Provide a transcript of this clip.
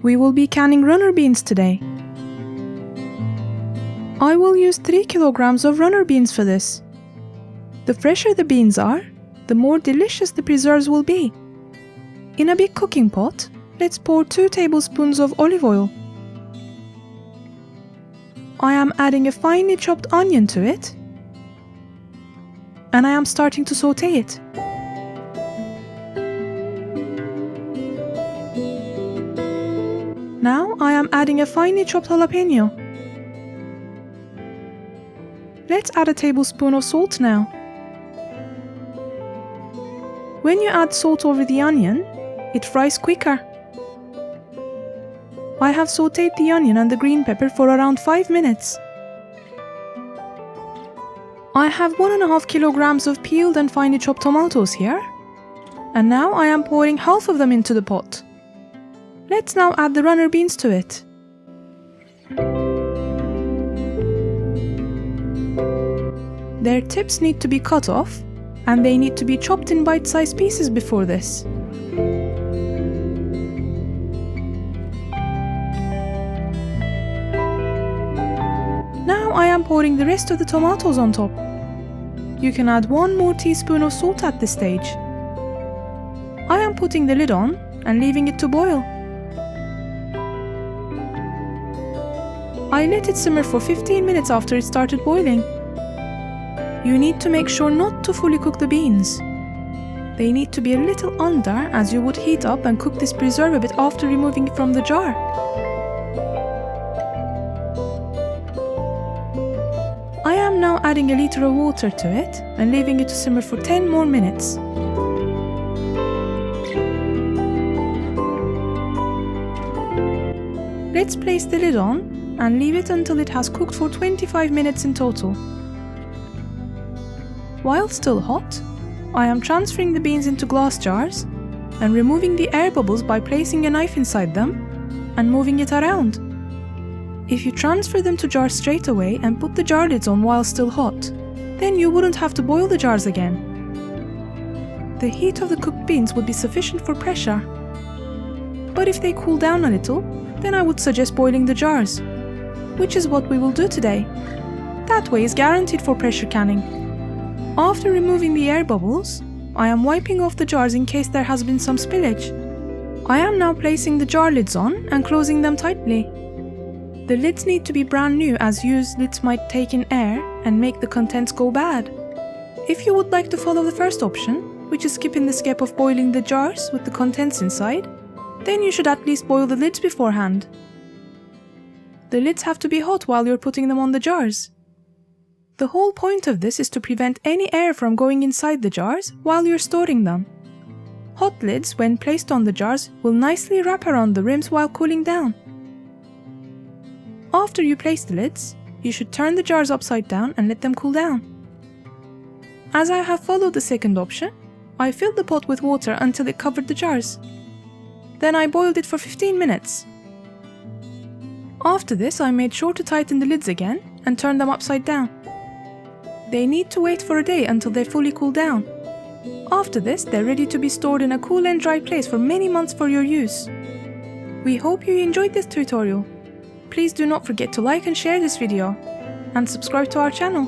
We will be canning runner beans today. I will use 3 kilograms of runner beans for this. The fresher the beans are, the more delicious the preserves will be. In a big cooking pot, let's pour 2 tablespoons of olive oil. I am adding a finely chopped onion to it, and I am starting to saute it. Now I am adding a finely chopped jalapeno. Let's add a tablespoon of salt now. When you add salt over the onion, it fries quicker. I have sauteed the onion and the green pepper for around 5 minutes. I have 1.5 kilograms of peeled and finely chopped tomatoes here, and now I am pouring half of them into the pot. Let's now add the runner beans to it. Their tips need to be cut off, and they need to be chopped in bite-sized pieces before this. Now I am pouring the rest of the tomatoes on top. You can add 1 more teaspoon of salt at this stage. I am putting the lid on and leaving it to boil. I let it simmer for 15 minutes after it started boiling. You need to make sure not to fully cook the beans. They need to be a little under, as you would heat up and cook this preserve a bit after removing it from the jar. I am now adding a liter of water to it and leaving it to simmer for 10 more minutes. Let's place the lid on and leave it until it has cooked for 25 minutes in total. While still hot, I am transferring the beans into glass jars and removing the air bubbles by placing a knife inside them and moving it around. If you transfer them to jars straight away and put the jar lids on while still hot, then you wouldn't have to boil the jars again. The heat of the cooked beans would be sufficient for pressure. But if they cool down a little, then I would suggest boiling the jars, which is what we will do today. That way is guaranteed for pressure canning. After removing the air bubbles, I am wiping off the jars in case there has been some spillage. I am now placing the jar lids on and closing them tightly. The lids need to be brand new, as used lids might take in air and make the contents go bad. If you would like to follow the first option, which is skipping the step of boiling the jars with the contents inside, then you should at least boil the lids beforehand. The lids have to be hot while you're putting them on the jars. The whole point of this is to prevent any air from going inside the jars while you're storing them. Hot lids, when placed on the jars, will nicely wrap around the rims while cooling down. After you place the lids, you should turn the jars upside down and let them cool down. As I have followed the second option, I filled the pot with water until it covered the jars. Then I boiled it for 15 minutes. After this, I made sure to tighten the lids again and turn them upside down. They need to wait for a day until they fully cool down. After this, they're ready to be stored in a cool and dry place for many months for your use. We hope you enjoyed this tutorial. Please do not forget to like and share this video, and subscribe to our channel.